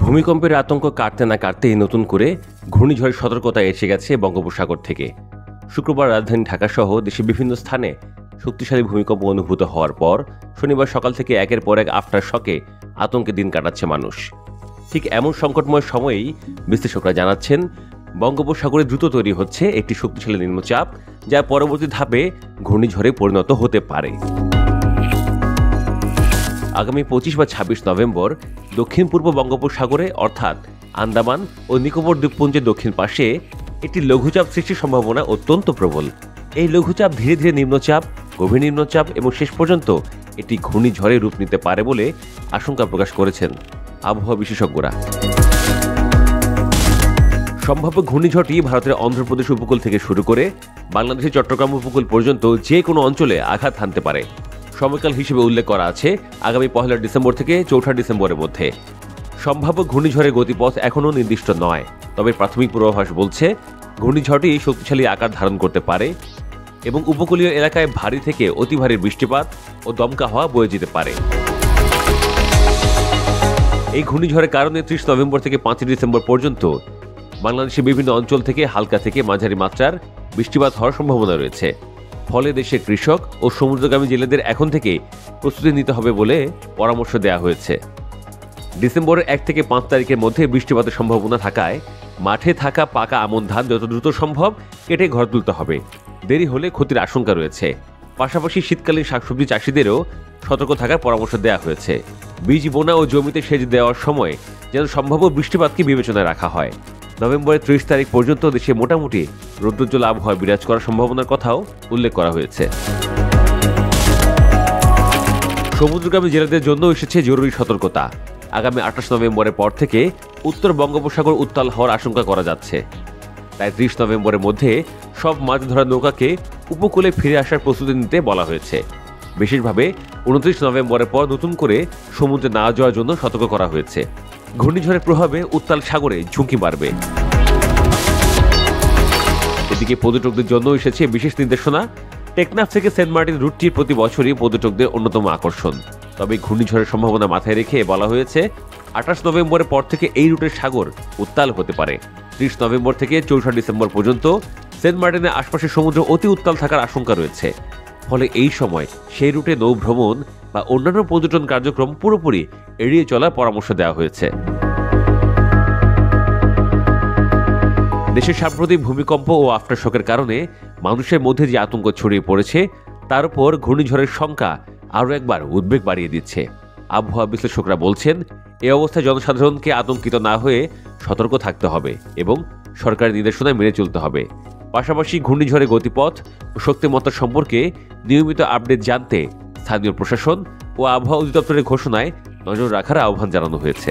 ভূমিকম্পের আতঙ্ক কাটতে না কাটতেই নতুন করে ঘূর্ণিঝড়ের সতর্কতা এসে গেছে বঙ্গোপসাগর থেকে। শুক্রবার রাজধানী ঢাকাসহ দেশের বিভিন্ন স্থানে শক্তিশালী ভূমিকম্প অনুভূত হওয়ার পর শনিবার সকাল থেকে একের পর এক আফটার শকে আতঙ্কে দিন কাটাচ্ছে মানুষ। ঠিক এমন সংকটময় সময়েই বিশ্লেষকরা জানাচ্ছেন, বঙ্গোপসাগরে দ্রুত তৈরি হচ্ছে একটি শক্তিশালী নিম্নচাপ, যা পরবর্তী ধাপে ঘূর্ণিঝড়ে পরিণত হতে পারে। আগামী 25 বা 26 নভেম্বর দক্ষিণ পূর্ব বঙ্গোপসাগরে অর্থাৎ আন্দামান ও নিকোবর দ্বীপপুঞ্জের দক্ষিণ পাশে একটি লঘুচাপ সৃষ্টির সম্ভাবনা অত্যন্ত প্রবল। এই লঘুচাপ ধীরে ধীরে নিম্নচাপ, গভীর নিম্নচাপ এবং শেষ পর্যন্ত একটি ঘূর্ণিঝড়ে রূপ নিতে পারে বলে আশঙ্কা প্রকাশ করেছেন আবহাওয়া বিশেষজ্ঞরা। সম্ভাব্য ঘূর্ণিঝড়টি ভারতের অন্ধ্রপ্রদেশ উপকূল থেকে শুরু করে বাংলাদেশের চট্টগ্রাম উপকূল পর্যন্ত যে কোনো অঞ্চলে আঘাত হানতে পারে। সময়কাল হিসেবে উল্লেখ করা আছে আগামী 1 ডিসেম্বর থেকে 4 ডিসেম্বরের মধ্যে। সম্ভাব্য ঘূর্ণিঝড়ের গতিপথ এখনও নির্দিষ্ট নয়, তবে প্রাথমিক পূর্বাভাস বলছে ঘূর্ণিঝড়টি শক্তিশালী আকার ধারণ করতে পারে এবং উপকূলীয় এলাকায় ভারী থেকে অতি ভারী বৃষ্টিপাত ও দমকা হাওয়া বয়ে যেতে পারে। এই ঘূর্ণিঝড়ের কারণে 30 নভেম্বর থেকে 5 ডিসেম্বর পর্যন্ত বাংলাদেশের বিভিন্ন অঞ্চল থেকে হালকা থেকে মাঝারি মাত্রার বৃষ্টিপাত হওয়ার সম্ভাবনা রয়েছে। ফলে দেশের কৃষক ও সমুদ্রগামী জেলেদের এখন থেকে প্রস্তুতি নিতে হবে বলে পরামর্শ দেওয়া হয়েছে। ডিসেম্বরের 1 থেকে 5 তারিখের মধ্যে বৃষ্টিপাতের সম্ভাবনা থাকায় মাঠে থাকা পাকা আমন ধান যত দ্রুত সম্ভব কেটে ঘর তুলতে হবে। দেরি হলে ক্ষতির আশঙ্কা রয়েছে। পাশাপাশি শীতকালীন শাকসবজি চাষিদেরও সতর্ক থাকার পরামর্শ দেওয়া হয়েছে। বীজ বোনা ও জমিতে সেচ দেওয়ার সময় যেন সম্ভাব্য বৃষ্টিপাতকে বিবেচনায় রাখা হয়। নভেম্বরের 30 তারিখ পর্যন্ত দেশে মোটামুটি রৌদ্রোজ্জ্বল আবহাওয়া বিরাজ করার সম্ভাবনার কথাও উল্লেখ করা হয়েছে। সমুদ্রগামী জেলেদের জন্য এসেছে জরুরি সতর্কতা। আগামী 28 নভেম্বরের পর থেকে উত্তর বঙ্গোপসাগর উত্তাল হওয়ার আশঙ্কা করা যাচ্ছে। তাই 30 নভেম্বরের মধ্যে সব মাছ ধরা নৌকাকে উপকূলে ফিরে আসার প্রস্তুতি নিতে বলা হয়েছে। বিশেষভাবে 29 নভেম্বরের পর নতুন করে সমুদ্রে না যাওয়ার জন্য সতর্ক করা হয়েছে। ঘূর্ণিঝড়ের প্রভাবে উত্তাল সাগরে ঝুঁকি বাড়বে। এদিকে পর্যটকদের জন্য এসেছে বিশেষ নির্দেশনা। টেকনাফ থেকে সেন্ট মার্টিন রুটটি প্রতি বছরই পর্যটকদের অন্যতম আকর্ষণ। তবে ঘূর্ণিঝড়ের সম্ভাবনা মাথায় রেখে বলা হয়েছে 28 নভেম্বরের পর থেকে এই রুটের সাগর উত্তাল হতে পারে। 30 নভেম্বর থেকে 4 ডিসেম্বর পর্যন্ত সেন্ট মার্টিনের আশপাশের সমুদ্র অতি উত্তাল থাকার আশঙ্কা রয়েছে। ফলে এই সময় সেই রুটে নৌ ভ্রমণ বা অন্যান্য পর্যটন কার্যক্রম পুরোপুরি এড়িয়ে চলার পরামর্শ দেওয়া হয়েছে। দেশের সাম্প্রতিক ভূমিকম্প ও আফটারশকের কারণে মানুষের মধ্যে যে আতঙ্ক ছড়িয়ে পড়েছে, তার উপর ঘূর্ণিঝড়ের সংখ্যা আরও একবার উদ্বেগ বাড়িয়ে দিচ্ছে। আবহাওয়া বিশ্লেষকরা বলছেন, এ অবস্থায় জনসাধারণকে আতঙ্কিত না হয়ে সতর্ক থাকতে হবে এবং সরকারের নির্দেশনায় মেনে চলতে হবে। পাশাপাশি ঘূর্ণিঝড়ের গতিপথ ও শক্তিমত্তা সম্পর্কে নিয়মিত আপডেট জানতে স্থানীয় প্রশাসন ও আবহাওয়া অধিদপ্তরের ঘোষণায় নজর রাখার আহ্বান জানানো হয়েছে।